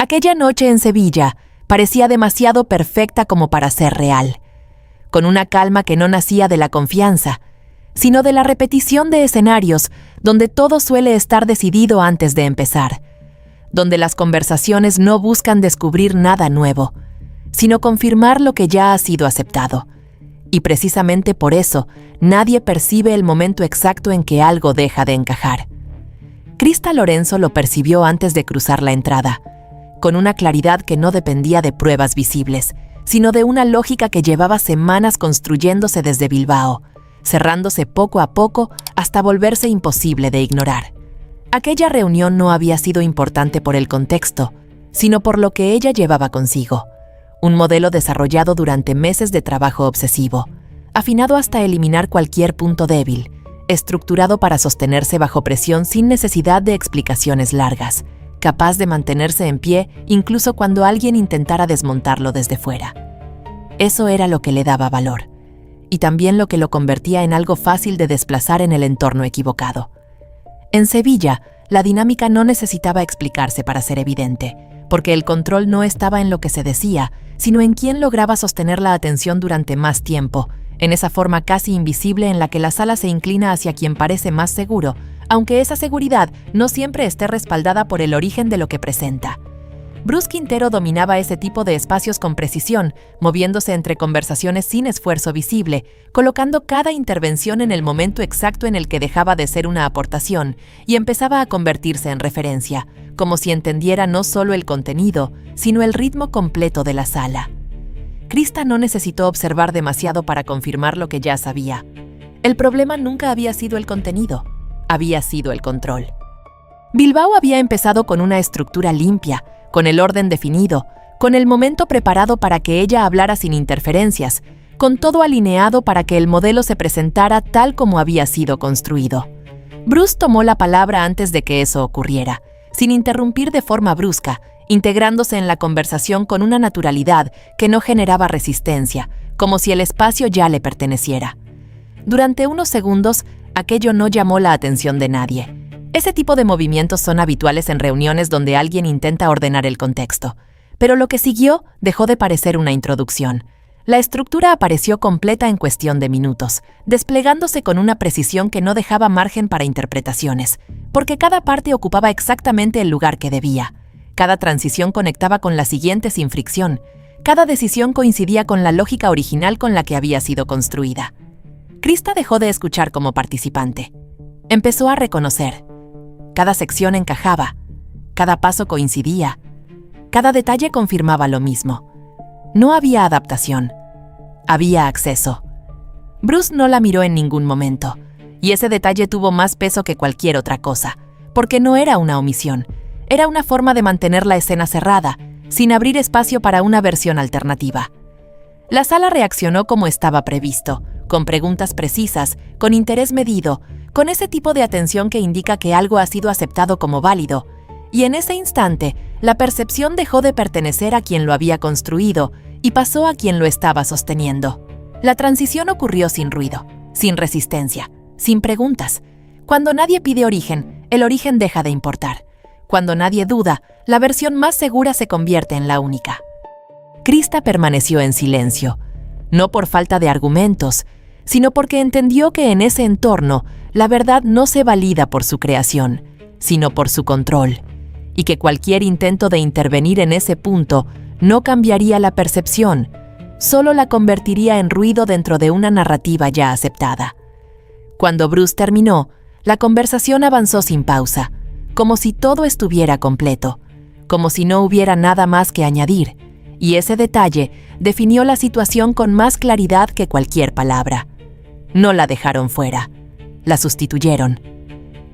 Aquella noche en Sevilla parecía demasiado perfecta como para ser real, con una calma que no nacía de la confianza, sino de la repetición de escenarios donde todo suele estar decidido antes de empezar, donde las conversaciones no buscan descubrir nada nuevo, sino confirmar lo que ya ha sido aceptado. Y precisamente por eso, nadie percibe el momento exacto en que algo deja de encajar. Krista Lorenzo lo percibió antes de cruzar la entrada, con una claridad que no dependía de pruebas visibles, sino de una lógica que llevaba semanas construyéndose desde Bilbao, cerrándose poco a poco hasta volverse imposible de ignorar. Aquella reunión no había sido importante por el contexto, sino por lo que ella llevaba consigo. Un modelo desarrollado durante meses de trabajo obsesivo, afinado hasta eliminar cualquier punto débil, estructurado para sostenerse bajo presión sin necesidad de explicaciones largas, capaz de mantenerse en pie incluso cuando alguien intentara desmontarlo desde fuera. Eso era lo que le daba valor, y también lo que lo convertía en algo fácil de desplazar en el entorno equivocado. En Sevilla, la dinámica no necesitaba explicarse para ser evidente, porque el control no estaba en lo que se decía, sino en quién lograba sostener la atención durante más tiempo, en esa forma casi invisible en la que la sala se inclina hacia quien parece más seguro, aunque esa seguridad no siempre esté respaldada por el origen de lo que presenta. Bruce Quintero dominaba ese tipo de espacios con precisión, moviéndose entre conversaciones sin esfuerzo visible, colocando cada intervención en el momento exacto en el que dejaba de ser una aportación y empezaba a convertirse en referencia, como si entendiera no solo el contenido, sino el ritmo completo de la sala. Krista no necesitó observar demasiado para confirmar lo que ya sabía. El problema nunca había sido el contenido, había sido el control. Bilbao había empezado con una estructura limpia, con el orden definido, con el momento preparado para que ella hablara sin interferencias, con todo alineado para que el modelo se presentara tal como había sido construido. Bruce tomó la palabra antes de que eso ocurriera, sin interrumpir de forma brusca, integrándose en la conversación con una naturalidad que no generaba resistencia, como si el espacio ya le perteneciera. Durante unos segundos, aquello no llamó la atención de nadie. Ese tipo de movimientos son habituales en reuniones donde alguien intenta ordenar el contexto. Pero lo que siguió dejó de parecer una introducción. La estructura apareció completa en cuestión de minutos, desplegándose con una precisión que no dejaba margen para interpretaciones, porque cada parte ocupaba exactamente el lugar que debía. Cada transición conectaba con la siguiente sin fricción. Cada decisión coincidía con la lógica original con la que había sido construida. Krista dejó de escuchar como participante. Empezó a reconocer. Cada sección encajaba, cada paso coincidía, cada detalle confirmaba lo mismo. No había adaptación, había acceso. Bruce no la miró en ningún momento, y ese detalle tuvo más peso que cualquier otra cosa, porque no era una omisión, era una forma de mantener la escena cerrada, sin abrir espacio para una versión alternativa. La sala reaccionó como estaba previsto, con preguntas precisas, con interés medido, con ese tipo de atención que indica que algo ha sido aceptado como válido, y en ese instante, la percepción dejó de pertenecer a quien lo había construido y pasó a quien lo estaba sosteniendo. La transición ocurrió sin ruido, sin resistencia, sin preguntas. Cuando nadie pide origen, el origen deja de importar. Cuando nadie duda, la versión más segura se convierte en la única. Krista permaneció en silencio, no por falta de argumentos, sino porque entendió que en ese entorno la verdad no se valida por su creación, sino por su control, y que cualquier intento de intervenir en ese punto no cambiaría la percepción, solo la convertiría en ruido dentro de una narrativa ya aceptada. Cuando Bruce terminó, la conversación avanzó sin pausa, como si todo estuviera completo, como si no hubiera nada más que añadir, y ese detalle definió la situación con más claridad que cualquier palabra. No la dejaron fuera, la sustituyeron.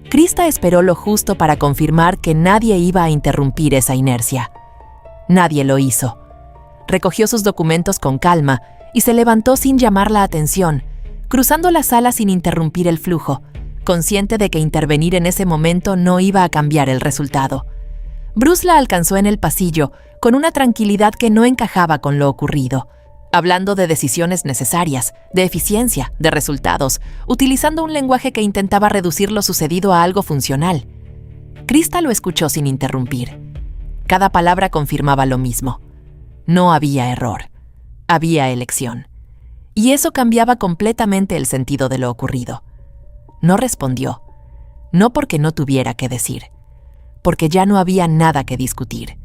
Krista esperó lo justo para confirmar que nadie iba a interrumpir esa inercia. Nadie lo hizo. Recogió sus documentos con calma y se levantó sin llamar la atención, cruzando la sala sin interrumpir el flujo, consciente de que intervenir en ese momento no iba a cambiar el resultado. Bruce la alcanzó en el pasillo, con una tranquilidad que no encajaba con lo ocurrido, hablando de decisiones necesarias, de eficiencia, de resultados, utilizando un lenguaje que intentaba reducir lo sucedido a algo funcional. Krista lo escuchó sin interrumpir. Cada palabra confirmaba lo mismo. No había error. Había elección. Y eso cambiaba completamente el sentido de lo ocurrido. No respondió. No porque no tuviera que decir. Porque ya no había nada que discutir.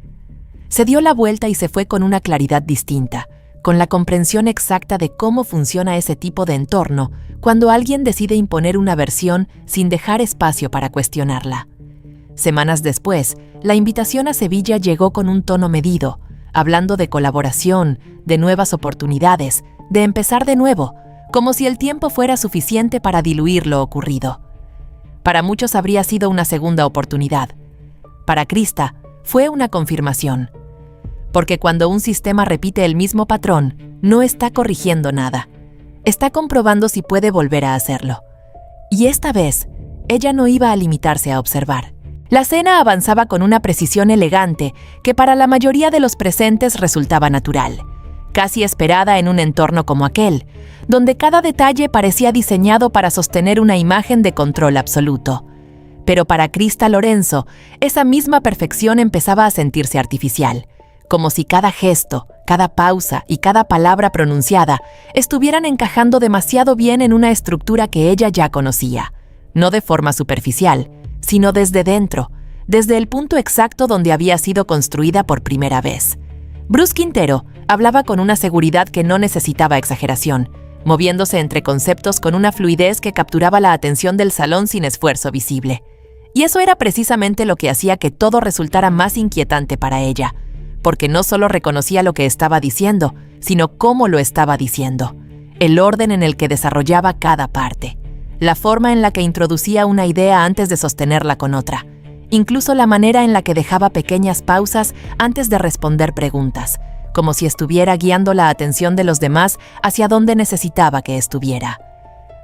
Se dio la vuelta y se fue con una claridad distinta, con la comprensión exacta de cómo funciona ese tipo de entorno cuando alguien decide imponer una versión sin dejar espacio para cuestionarla. Semanas después, la invitación a Sevilla llegó con un tono medido, hablando de colaboración, de nuevas oportunidades, de empezar de nuevo, como si el tiempo fuera suficiente para diluir lo ocurrido. Para muchos habría sido una segunda oportunidad. Para Krista, fue una confirmación. Porque cuando un sistema repite el mismo patrón, no está corrigiendo nada. Está comprobando si puede volver a hacerlo. Y esta vez, ella no iba a limitarse a observar. La cena avanzaba con una precisión elegante que para la mayoría de los presentes resultaba natural, casi esperada en un entorno como aquel, donde cada detalle parecía diseñado para sostener una imagen de control absoluto. Pero para Krista Lorenzo, esa misma perfección empezaba a sentirse artificial, como si cada gesto, cada pausa y cada palabra pronunciada estuvieran encajando demasiado bien en una estructura que ella ya conocía, no de forma superficial, sino desde dentro, desde el punto exacto donde había sido construida por primera vez. Bruce Quintero hablaba con una seguridad que no necesitaba exageración, moviéndose entre conceptos con una fluidez que capturaba la atención del salón sin esfuerzo visible. Y eso era precisamente lo que hacía que todo resultara más inquietante para ella, porque no solo reconocía lo que estaba diciendo, sino cómo lo estaba diciendo, el orden en el que desarrollaba cada parte, la forma en la que introducía una idea antes de sostenerla con otra, incluso la manera en la que dejaba pequeñas pausas antes de responder preguntas, como si estuviera guiando la atención de los demás hacia donde necesitaba que estuviera.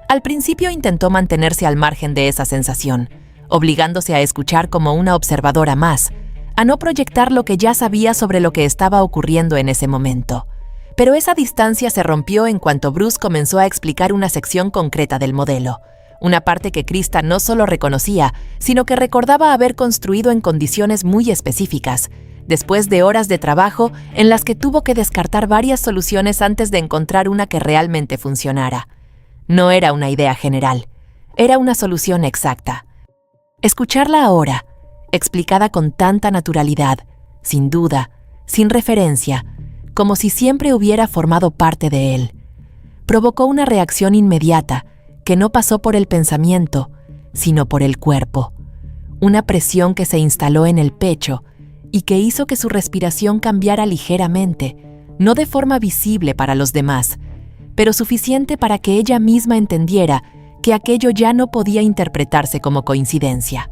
Al principio intentó mantenerse al margen de esa sensación, obligándose a escuchar como una observadora más, a no proyectar lo que ya sabía sobre lo que estaba ocurriendo en ese momento. Pero esa distancia se rompió en cuanto Bruce comenzó a explicar una sección concreta del modelo, una parte que Krista no solo reconocía, sino que recordaba haber construido en condiciones muy específicas, después de horas de trabajo en las que tuvo que descartar varias soluciones antes de encontrar una que realmente funcionara. No era una idea general, era una solución exacta. Escucharla ahora, explicada con tanta naturalidad, sin duda, sin referencia, como si siempre hubiera formado parte de él, provocó una reacción inmediata que no pasó por el pensamiento, sino por el cuerpo. Una presión que se instaló en el pecho y que hizo que su respiración cambiara ligeramente, no de forma visible para los demás, pero suficiente para que ella misma entendiera que aquello ya no podía interpretarse como coincidencia.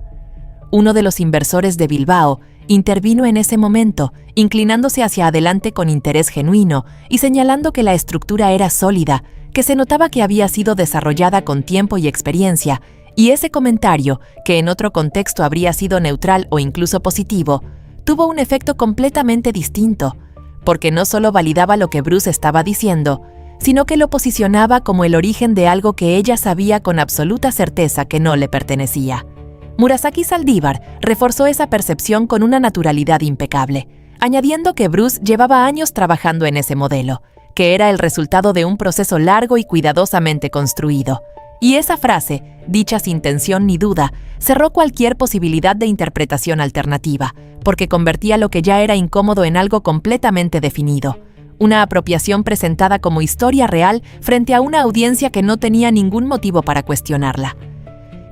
Uno de los inversores de Bilbao intervino en ese momento, inclinándose hacia adelante con interés genuino y señalando que la estructura era sólida, que se notaba que había sido desarrollada con tiempo y experiencia, y ese comentario, que en otro contexto habría sido neutral o incluso positivo, tuvo un efecto completamente distinto, porque no solo validaba lo que Bruce estaba diciendo, sino que lo posicionaba como el origen de algo que ella sabía con absoluta certeza que no le pertenecía. Murasaki Saldívar reforzó esa percepción con una naturalidad impecable, añadiendo que Bruce llevaba años trabajando en ese modelo, que era el resultado de un proceso largo y cuidadosamente construido. Y esa frase, dicha sin tensión ni duda, cerró cualquier posibilidad de interpretación alternativa, porque convertía lo que ya era incómodo en algo completamente definido. Una apropiación presentada como historia real frente a una audiencia que no tenía ningún motivo para cuestionarla.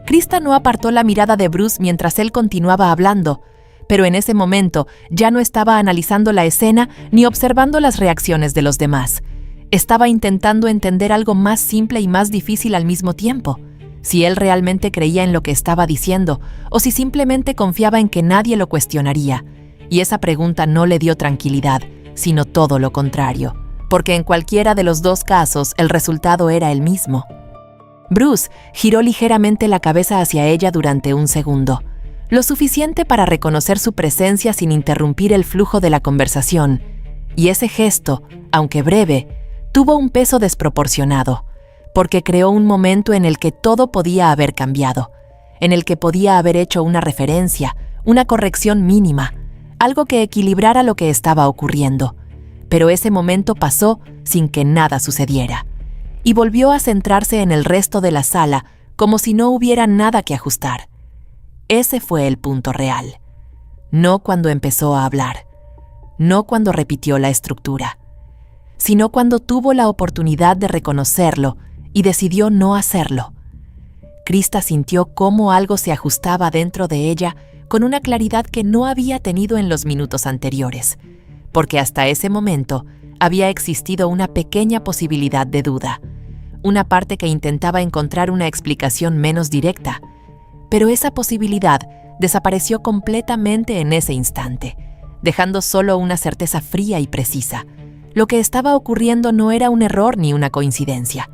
Krista no apartó la mirada de Bruce mientras él continuaba hablando, pero en ese momento ya no estaba analizando la escena ni observando las reacciones de los demás. Estaba intentando entender algo más simple y más difícil al mismo tiempo, si él realmente creía en lo que estaba diciendo o si simplemente confiaba en que nadie lo cuestionaría. Y esa pregunta no le dio tranquilidad, sino todo lo contrario, porque en cualquiera de los dos casos el resultado era el mismo. Bruce giró ligeramente la cabeza hacia ella durante un segundo, lo suficiente para reconocer su presencia sin interrumpir el flujo de la conversación, y ese gesto, aunque breve, tuvo un peso desproporcionado, porque creó un momento en el que todo podía haber cambiado, en el que podía haber hecho una referencia, una corrección mínima, algo que equilibrara lo que estaba ocurriendo. Pero ese momento pasó sin que nada sucediera, y volvió a centrarse en el resto de la sala como si no hubiera nada que ajustar. Ese fue el punto real. No cuando empezó a hablar, no cuando repitió la estructura, sino cuando tuvo la oportunidad de reconocerlo y decidió no hacerlo. Krista sintió cómo algo se ajustaba dentro de ella con una claridad que no había tenido en los minutos anteriores, porque hasta ese momento había existido una pequeña posibilidad de duda, una parte que intentaba encontrar una explicación menos directa, pero esa posibilidad desapareció completamente en ese instante, dejando solo una certeza fría y precisa. Lo que estaba ocurriendo no era un error ni una coincidencia.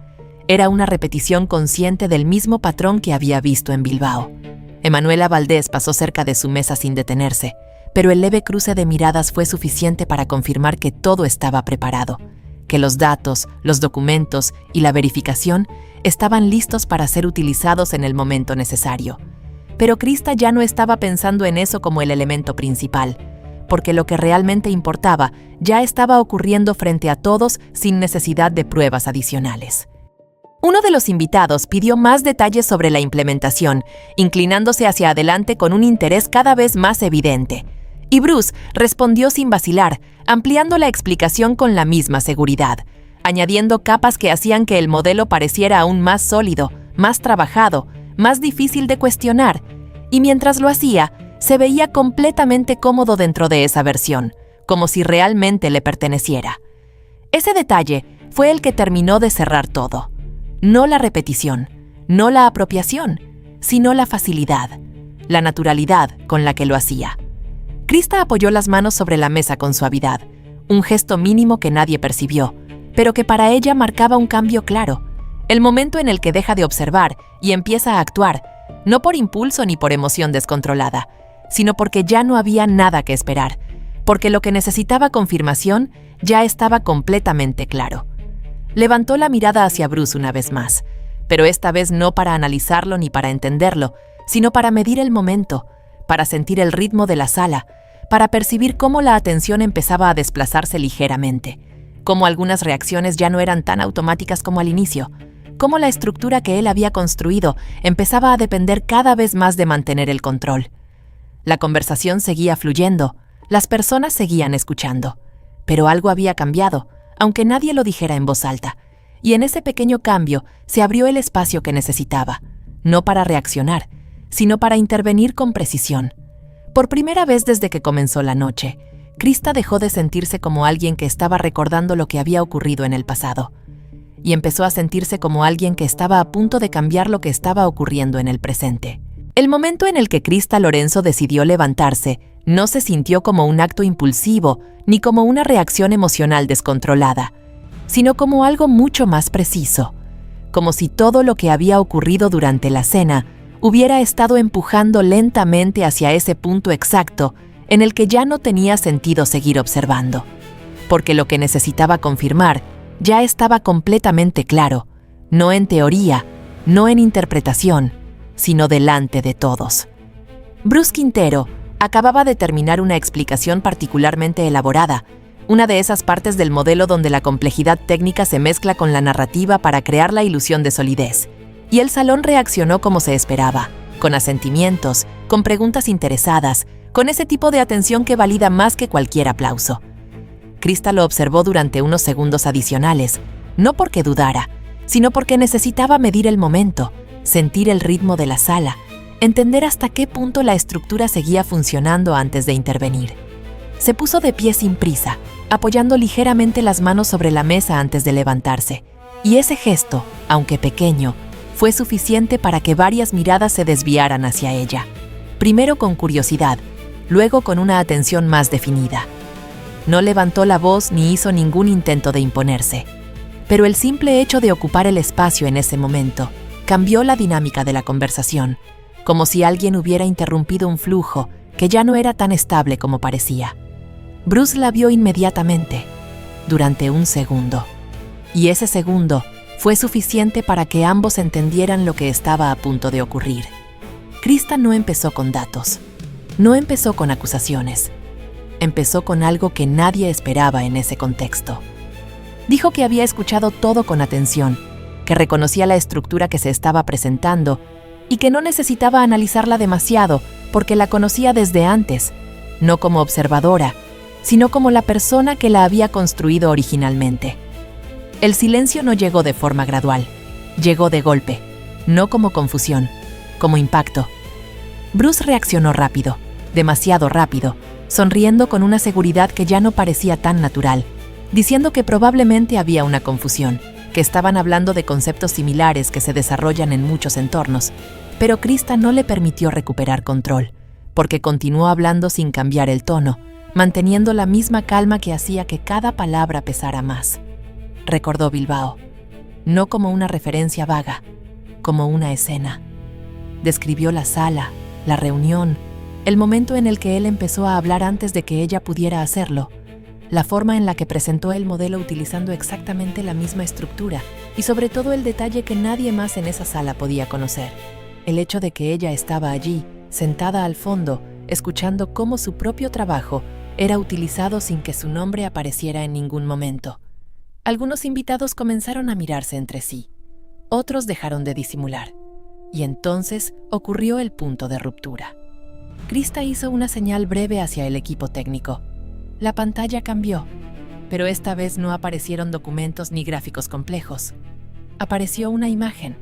Era una repetición consciente del mismo patrón que había visto en Bilbao. Emanuela Valdés pasó cerca de su mesa sin detenerse, pero el leve cruce de miradas fue suficiente para confirmar que todo estaba preparado, que los datos, los documentos y la verificación estaban listos para ser utilizados en el momento necesario. Pero Krista ya no estaba pensando en eso como el elemento principal, porque lo que realmente importaba ya estaba ocurriendo frente a todos sin necesidad de pruebas adicionales. Uno de los invitados pidió más detalles sobre la implementación, inclinándose hacia adelante con un interés cada vez más evidente. Y Bruce respondió sin vacilar, ampliando la explicación con la misma seguridad, añadiendo capas que hacían que el modelo pareciera aún más sólido, más trabajado, más difícil de cuestionar, y mientras lo hacía, se veía completamente cómodo dentro de esa versión, como si realmente le perteneciera. Ese detalle fue el que terminó de cerrar todo. No la repetición, no la apropiación, sino la facilidad, la naturalidad con la que lo hacía. Krista apoyó las manos sobre la mesa con suavidad, un gesto mínimo que nadie percibió, pero que para ella marcaba un cambio claro, el momento en el que deja de observar y empieza a actuar, no por impulso ni por emoción descontrolada, sino porque ya no había nada que esperar, porque lo que necesitaba confirmación ya estaba completamente claro. Levantó la mirada hacia Bruce una vez más, pero esta vez no para analizarlo ni para entenderlo, sino para medir el momento, para sentir el ritmo de la sala, para percibir cómo la atención empezaba a desplazarse ligeramente, cómo algunas reacciones ya no eran tan automáticas como al inicio, cómo la estructura que él había construido empezaba a depender cada vez más de mantener el control. La conversación seguía fluyendo, las personas seguían escuchando, pero algo había cambiado, aunque nadie lo dijera en voz alta, y en ese pequeño cambio se abrió el espacio que necesitaba, no para reaccionar, sino para intervenir con precisión. Por primera vez desde que comenzó la noche, Krista dejó de sentirse como alguien que estaba recordando lo que había ocurrido en el pasado, y empezó a sentirse como alguien que estaba a punto de cambiar lo que estaba ocurriendo en el presente. El momento en el que Krista Lorenzo decidió levantarse no se sintió como un acto impulsivo ni como una reacción emocional descontrolada, sino como algo mucho más preciso, como si todo lo que había ocurrido durante la cena hubiera estado empujando lentamente hacia ese punto exacto en el que ya no tenía sentido seguir observando, porque lo que necesitaba confirmar ya estaba completamente claro, no en teoría, no en interpretación, sino delante de todos. Bruce Quintero acababa de terminar una explicación particularmente elaborada, una de esas partes del modelo donde la complejidad técnica se mezcla con la narrativa para crear la ilusión de solidez, y el salón reaccionó como se esperaba, con asentimientos, con preguntas interesadas, con ese tipo de atención que valida más que cualquier aplauso. Krista lo observó durante unos segundos adicionales, no porque dudara, sino porque necesitaba medir el momento, sentir el ritmo de la sala, entender hasta qué punto la estructura seguía funcionando antes de intervenir. Se puso de pie sin prisa, apoyando ligeramente las manos sobre la mesa antes de levantarse, y ese gesto, aunque pequeño, fue suficiente para que varias miradas se desviaran hacia ella, primero con curiosidad, luego con una atención más definida. No levantó la voz ni hizo ningún intento de imponerse, pero el simple hecho de ocupar el espacio en ese momento cambió la dinámica de la conversación, como si alguien hubiera interrumpido un flujo que ya no era tan estable como parecía. Bruce la vio inmediatamente, durante un segundo, y ese segundo fue suficiente para que ambos entendieran lo que estaba a punto de ocurrir. Krista no empezó con datos, no empezó con acusaciones, empezó con algo que nadie esperaba en ese contexto. Dijo que había escuchado todo con atención, que reconocía la estructura que se estaba presentando y que no necesitaba analizarla demasiado porque la conocía desde antes, no como observadora, sino como la persona que la había construido originalmente. El silencio no llegó de forma gradual, llegó de golpe, no como confusión, como impacto. Bruce reaccionó rápido, demasiado rápido, sonriendo con una seguridad que ya no parecía tan natural, diciendo que probablemente había una confusión, que estaban hablando de conceptos similares que se desarrollan en muchos entornos, pero Krista no le permitió recuperar control, porque continuó hablando sin cambiar el tono, manteniendo la misma calma que hacía que cada palabra pesara más. Recordó Bilbao, no como una referencia vaga, como una escena. Describió la sala, la reunión, el momento en el que él empezó a hablar antes de que ella pudiera hacerlo, la forma en la que presentó el modelo utilizando exactamente la misma estructura y sobre todo el detalle que nadie más en esa sala podía conocer, el hecho de que ella estaba allí, sentada al fondo, escuchando cómo su propio trabajo era utilizado sin que su nombre apareciera en ningún momento. Algunos invitados comenzaron a mirarse entre sí, otros dejaron de disimular, y entonces ocurrió el punto de ruptura. Krista hizo una señal breve hacia el equipo técnico. La pantalla cambió, pero esta vez no aparecieron documentos ni gráficos complejos. Apareció una imagen,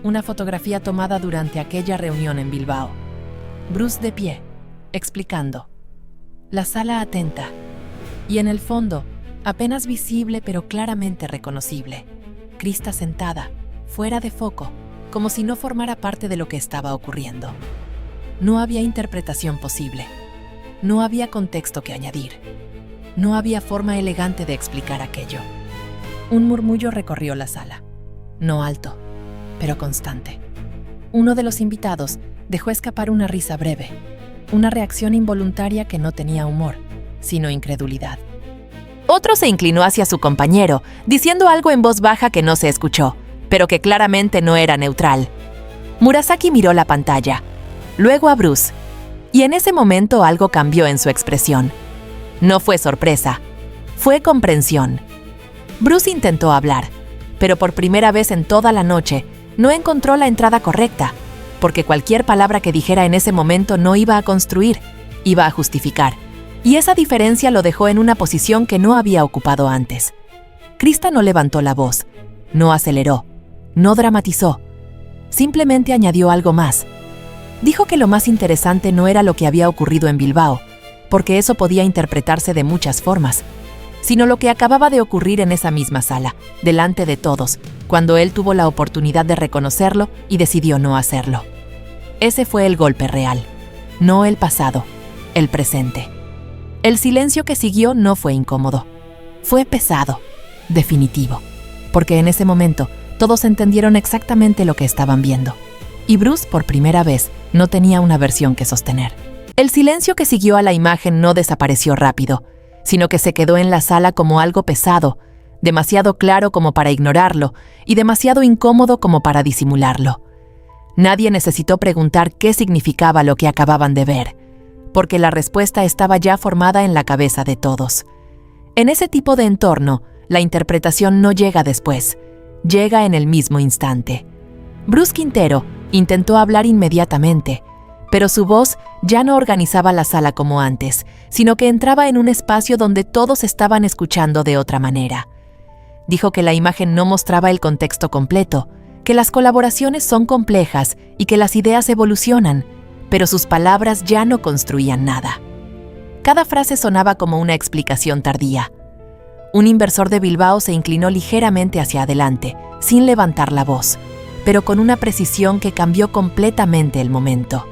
una fotografía tomada durante aquella reunión en Bilbao. Bruce de pie, explicando. La sala atenta, y en el fondo, apenas visible pero claramente reconocible, Krista sentada, fuera de foco, como si no formara parte de lo que estaba ocurriendo. No había interpretación posible. No había contexto que añadir. No había forma elegante de explicar aquello. Un murmullo recorrió la sala. No alto, pero constante. Uno de los invitados dejó escapar una risa breve, una reacción involuntaria que no tenía humor, sino incredulidad. Otro se inclinó hacia su compañero, diciendo algo en voz baja que no se escuchó, pero que claramente no era neutral. Murasaki miró la pantalla, luego a Bruce, y en ese momento algo cambió en su expresión. No fue sorpresa, fue comprensión. Bruce intentó hablar, pero por primera vez en toda la noche no encontró la entrada correcta, porque cualquier palabra que dijera en ese momento no iba a construir, iba a justificar, y esa diferencia lo dejó en una posición que no había ocupado antes. Krista no levantó la voz, no aceleró, no dramatizó, simplemente añadió algo más. Dijo que lo más interesante no era lo que había ocurrido en Bilbao, porque eso podía interpretarse de muchas formas, sino lo que acababa de ocurrir en esa misma sala, delante de todos, cuando él tuvo la oportunidad de reconocerlo y decidió no hacerlo. Ese fue el golpe real, no el pasado, el presente. El silencio que siguió no fue incómodo, fue pesado, definitivo, porque en ese momento todos entendieron exactamente lo que estaban viendo, y Bruce, por primera vez, no tenía una versión que sostener. El silencio que siguió a la imagen no desapareció rápido, sino que se quedó en la sala como algo pesado, demasiado claro como para ignorarlo y demasiado incómodo como para disimularlo. Nadie necesitó preguntar qué significaba lo que acababan de ver, porque la respuesta estaba ya formada en la cabeza de todos. En ese tipo de entorno, la interpretación no llega después, llega en el mismo instante. Bruce Quintero intentó hablar inmediatamente, pero su voz ya no organizaba la sala como antes, sino que entraba en un espacio donde todos estaban escuchando de otra manera. Dijo que la imagen no mostraba el contexto completo, que las colaboraciones son complejas y que las ideas evolucionan, pero sus palabras ya no construían nada. Cada frase sonaba como una explicación tardía. Un inversor de Bilbao se inclinó ligeramente hacia adelante, sin levantar la voz, pero con una precisión que cambió completamente el momento.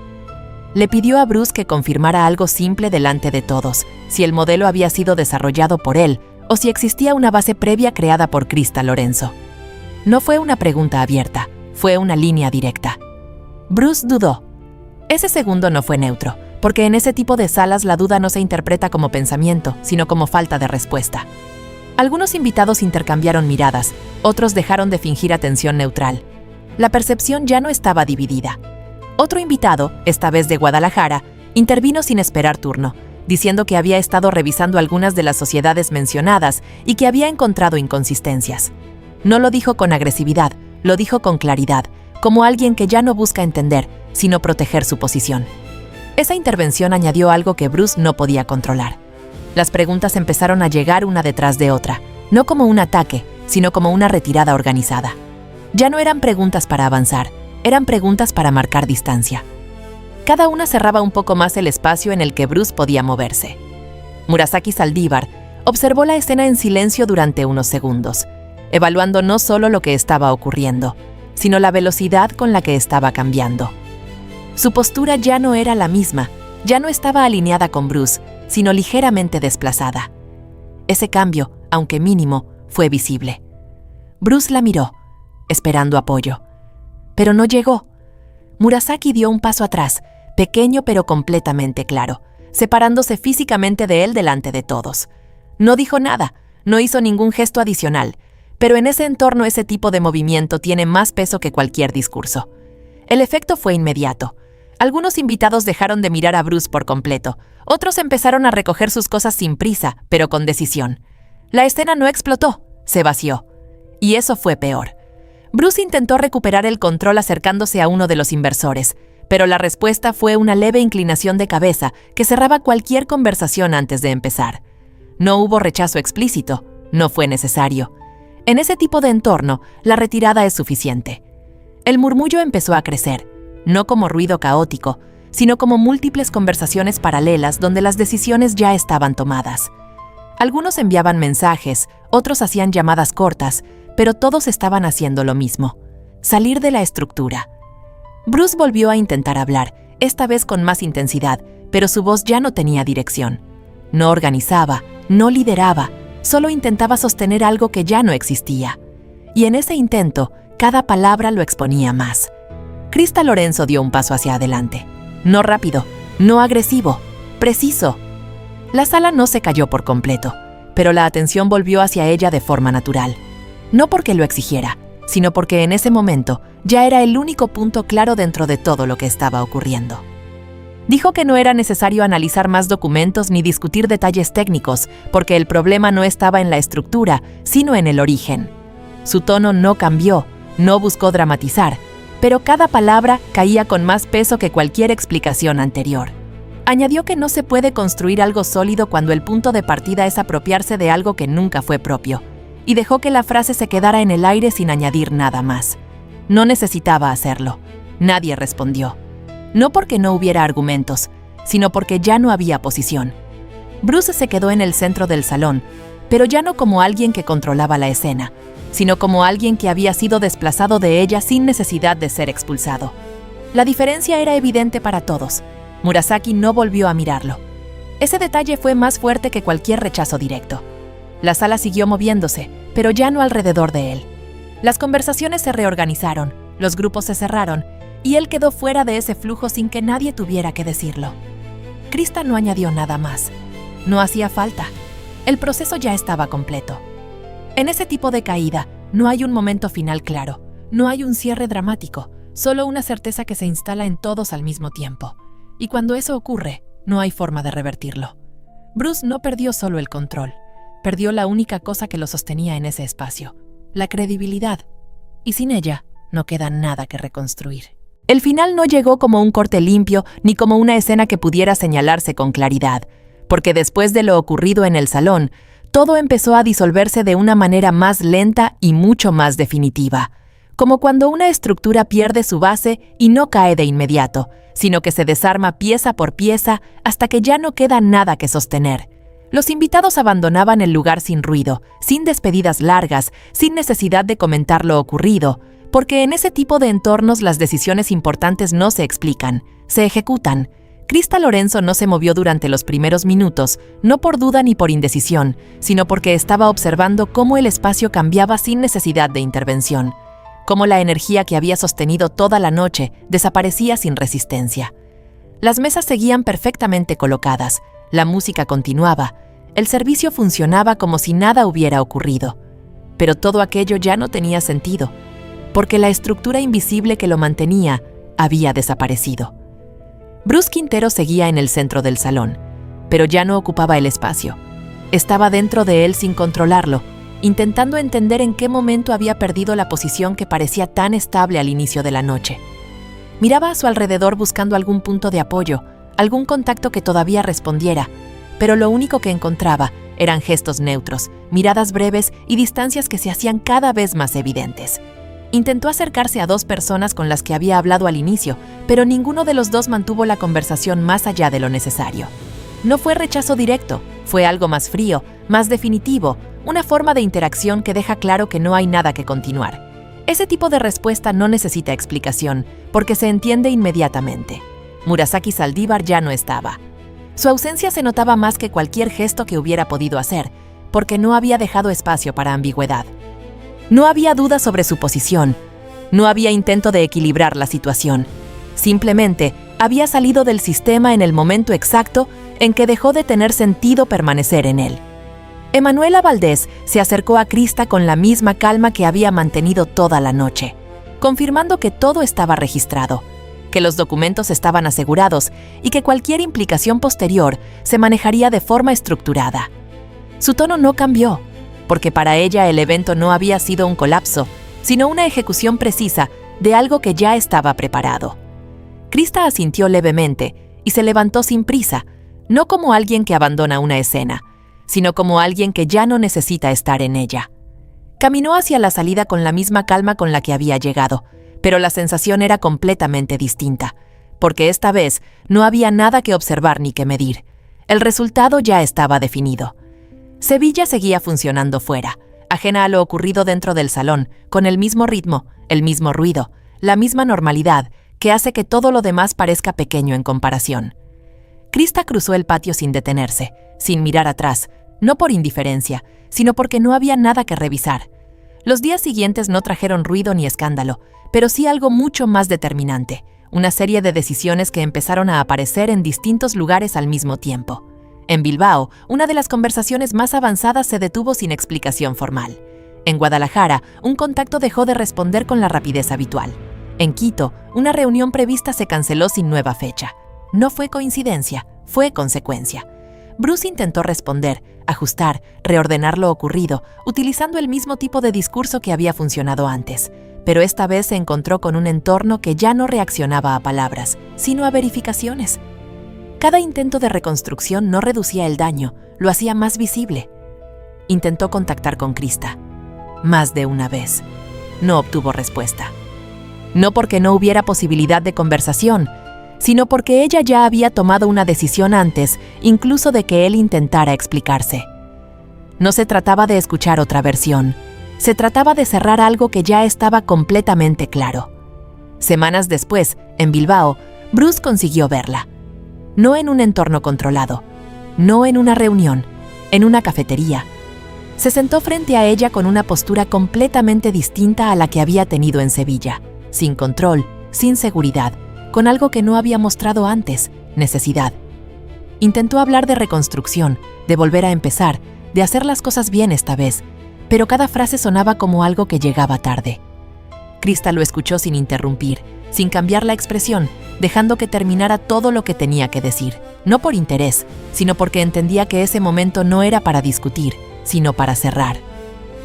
Le pidió a Bruce que confirmara algo simple delante de todos, si el modelo había sido desarrollado por él o si existía una base previa creada por Krista Lorenzo. No fue una pregunta abierta, fue una línea directa. Bruce dudó. Ese segundo no fue neutro, porque en ese tipo de salas la duda no se interpreta como pensamiento, sino como falta de respuesta. Algunos invitados intercambiaron miradas, otros dejaron de fingir atención neutral. La percepción ya no estaba dividida. Otro invitado, esta vez de Guadalajara, intervino sin esperar turno, diciendo que había estado revisando algunas de las sociedades mencionadas y que había encontrado inconsistencias. No lo dijo con agresividad, lo dijo con claridad, como alguien que ya no busca entender, sino proteger su posición. Esa intervención añadió algo que Bruce no podía controlar. Las preguntas empezaron a llegar una detrás de otra, no como un ataque, sino como una retirada organizada. Ya no eran preguntas para avanzar, eran preguntas para marcar distancia. Cada una cerraba un poco más el espacio en el que Bruce podía moverse. Murasaki Saldívar observó la escena en silencio durante unos segundos, evaluando no solo lo que estaba ocurriendo, sino la velocidad con la que estaba cambiando. Su postura ya no era la misma, ya no estaba alineada con Bruce, sino ligeramente desplazada. Ese cambio, aunque mínimo, fue visible. Bruce la miró, esperando apoyo. Pero no llegó. Murasaki dio un paso atrás, pequeño pero completamente claro, separándose físicamente de él delante de todos. No dijo nada, no hizo ningún gesto adicional, pero en ese entorno ese tipo de movimiento tiene más peso que cualquier discurso. El efecto fue inmediato. Algunos invitados dejaron de mirar a Bruce por completo, otros empezaron a recoger sus cosas sin prisa, pero con decisión. La escena no explotó, se vació. Y eso fue peor. Bruce intentó recuperar el control acercándose a uno de los inversores, pero la respuesta fue una leve inclinación de cabeza que cerraba cualquier conversación antes de empezar. No hubo rechazo explícito, no fue necesario. En ese tipo de entorno, la retirada es suficiente. El murmullo empezó a crecer, no como ruido caótico, sino como múltiples conversaciones paralelas donde las decisiones ya estaban tomadas. Algunos enviaban mensajes, otros hacían llamadas cortas, pero todos estaban haciendo lo mismo: salir de la estructura. Bruce volvió a intentar hablar, esta vez con más intensidad, pero su voz ya no tenía dirección. No organizaba, no lideraba, solo intentaba sostener algo que ya no existía. Y en ese intento, cada palabra lo exponía más. Krista Lorenzo dio un paso hacia adelante. No rápido, no agresivo, preciso. La sala no se cayó por completo, pero la atención volvió hacia ella de forma natural. No porque lo exigiera, sino porque en ese momento ya era el único punto claro dentro de todo lo que estaba ocurriendo. Dijo que no era necesario analizar más documentos ni discutir detalles técnicos, porque el problema no estaba en la estructura, sino en el origen. Su tono no cambió, no buscó dramatizar, pero cada palabra caía con más peso que cualquier explicación anterior. Añadió que no se puede construir algo sólido cuando el punto de partida es apropiarse de algo que nunca fue propio, y dejó que la frase se quedara en el aire sin añadir nada más. No necesitaba hacerlo. Nadie respondió. No porque no hubiera argumentos, sino porque ya no había posición. Bruce se quedó en el centro del salón, pero ya no como alguien que controlaba la escena, sino como alguien que había sido desplazado de ella sin necesidad de ser expulsado. La diferencia era evidente para todos. Murasaki no volvió a mirarlo. Ese detalle fue más fuerte que cualquier rechazo directo. La sala siguió moviéndose, pero ya no alrededor de él. Las conversaciones se reorganizaron, los grupos se cerraron, y él quedó fuera de ese flujo sin que nadie tuviera que decirlo. Krista no añadió nada más. No hacía falta. El proceso ya estaba completo. En ese tipo de caída, no hay un momento final claro, no hay un cierre dramático, solo una certeza que se instala en todos al mismo tiempo. Y cuando eso ocurre, no hay forma de revertirlo. Bruce no perdió solo el control, perdió la única cosa que lo sostenía en ese espacio, la credibilidad. Y sin ella, no queda nada que reconstruir. El final no llegó como un corte limpio ni como una escena que pudiera señalarse con claridad, porque después de lo ocurrido en el salón, todo empezó a disolverse de una manera más lenta y mucho más definitiva, como cuando una estructura pierde su base y no cae de inmediato, sino que se desarma pieza por pieza hasta que ya no queda nada que sostener. Los invitados abandonaban el lugar sin ruido, sin despedidas largas, sin necesidad de comentar lo ocurrido, porque en ese tipo de entornos las decisiones importantes no se explican, se ejecutan. Krista Lorenzo no se movió durante los primeros minutos, no por duda ni por indecisión, sino porque estaba observando cómo el espacio cambiaba sin necesidad de intervención, cómo la energía que había sostenido toda la noche desaparecía sin resistencia. Las mesas seguían perfectamente colocadas, la música continuaba, el servicio funcionaba como si nada hubiera ocurrido, pero todo aquello ya no tenía sentido, porque la estructura invisible que lo mantenía había desaparecido. Bruce Quintero seguía en el centro del salón. pero ya no ocupaba el espacio. Estaba dentro de él sin controlarlo, intentando entender en qué momento había perdido la posición que parecía tan estable al inicio de la noche. Miraba a su alrededor buscando algún punto de apoyo, algún contacto que todavía respondiera, pero lo único que encontraba eran gestos neutros, miradas breves y distancias que se hacían cada vez más evidentes. Intentó acercarse a 2 personas con las que había hablado al inicio, pero ninguno de los dos mantuvo la conversación más allá de lo necesario. No fue rechazo directo, fue algo más frío, más definitivo, una forma de interacción que deja claro que no hay nada que continuar. Ese tipo de respuesta no necesita explicación, porque se entiende inmediatamente. Murasaki Saldívar ya no estaba. Su ausencia se notaba más que cualquier gesto que hubiera podido hacer, porque no había dejado espacio para ambigüedad. No había duda sobre su posición, no había intento de equilibrar la situación. Simplemente había salido del sistema en el momento exacto en que dejó de tener sentido permanecer en él. Emanuela Valdés se acercó a Krista con la misma calma que había mantenido toda la noche, confirmando que todo estaba registrado, que los documentos estaban asegurados y que cualquier implicación posterior se manejaría de forma estructurada. Su tono no cambió, porque para ella el evento no había sido un colapso, sino una ejecución precisa de algo que ya estaba preparado. Krista asintió levemente y se levantó sin prisa, no como alguien que abandona una escena, sino como alguien que ya no necesita estar en ella. Caminó hacia la salida con la misma calma con la que había llegado, pero la sensación era completamente distinta, porque esta vez no había nada que observar ni que medir. El resultado ya estaba definido. Sevilla seguía funcionando fuera, ajena a lo ocurrido dentro del salón, con el mismo ritmo, el mismo ruido, la misma normalidad, que hace que todo lo demás parezca pequeño en comparación. Krista cruzó el patio sin detenerse, sin mirar atrás, no por indiferencia, sino porque no había nada que revisar. Los días siguientes no trajeron ruido ni escándalo, pero sí algo mucho más determinante, una serie de decisiones que empezaron a aparecer en distintos lugares al mismo tiempo. En Bilbao, una de las conversaciones más avanzadas se detuvo sin explicación formal. En Guadalajara, un contacto dejó de responder con la rapidez habitual. En Quito, una reunión prevista se canceló sin nueva fecha. No fue coincidencia, fue consecuencia. Bruce intentó responder, ajustar, reordenar lo ocurrido, utilizando el mismo tipo de discurso que había funcionado antes, pero esta vez se encontró con un entorno que ya no reaccionaba a palabras, sino a verificaciones. Cada intento de reconstrucción no reducía el daño, lo hacía más visible. Intentó contactar con Krista. Más de una vez. No obtuvo respuesta. No porque no hubiera posibilidad de conversación, sino porque ella ya había tomado una decisión antes, incluso de que él intentara explicarse. No se trataba de escuchar otra versión, se trataba de cerrar algo que ya estaba completamente claro. Semanas después, en Bilbao, Bruce consiguió verla. No en un entorno controlado, no en una reunión, en una cafetería. Se sentó frente a ella con una postura completamente distinta a la que había tenido en Sevilla, sin control, sin seguridad, con algo que no había mostrado antes, necesidad. Intentó hablar de reconstrucción, de volver a empezar, de hacer las cosas bien esta vez, pero cada frase sonaba como algo que llegaba tarde. Krista lo escuchó sin interrumpir, sin cambiar la expresión, dejando que terminara todo lo que tenía que decir, no por interés, sino porque entendía que ese momento no era para discutir, sino para cerrar.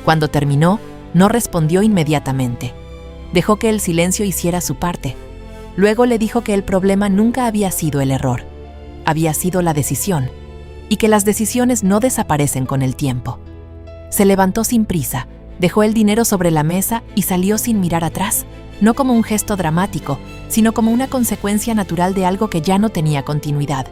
Cuando terminó, no respondió inmediatamente. Dejó que el silencio hiciera su parte. Luego le dijo que el problema nunca había sido el error, había sido la decisión, y que las decisiones no desaparecen con el tiempo. Se levantó sin prisa, dejó el dinero sobre la mesa y salió sin mirar atrás, no como un gesto dramático, sino como una consecuencia natural de algo que ya no tenía continuidad.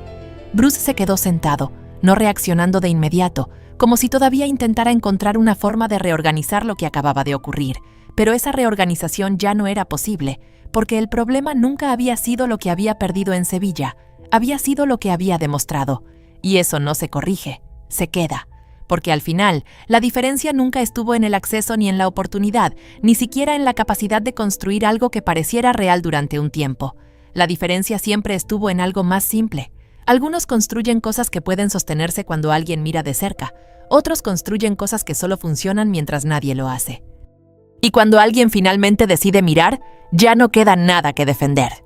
Bruce se quedó sentado, no reaccionando de inmediato, como si todavía intentara encontrar una forma de reorganizar lo que acababa de ocurrir, pero esa reorganización ya no era posible, porque el problema nunca había sido lo que había perdido en Sevilla, había sido lo que había demostrado, y eso no se corrige, se queda, porque al final, la diferencia nunca estuvo en el acceso ni en la oportunidad, ni siquiera en la capacidad de construir algo que pareciera real durante un tiempo. La diferencia siempre estuvo en algo más simple. Algunos construyen cosas que pueden sostenerse cuando alguien mira de cerca, otros construyen cosas que solo funcionan mientras nadie lo hace. Y cuando alguien finalmente decide mirar, ya no queda nada que defender.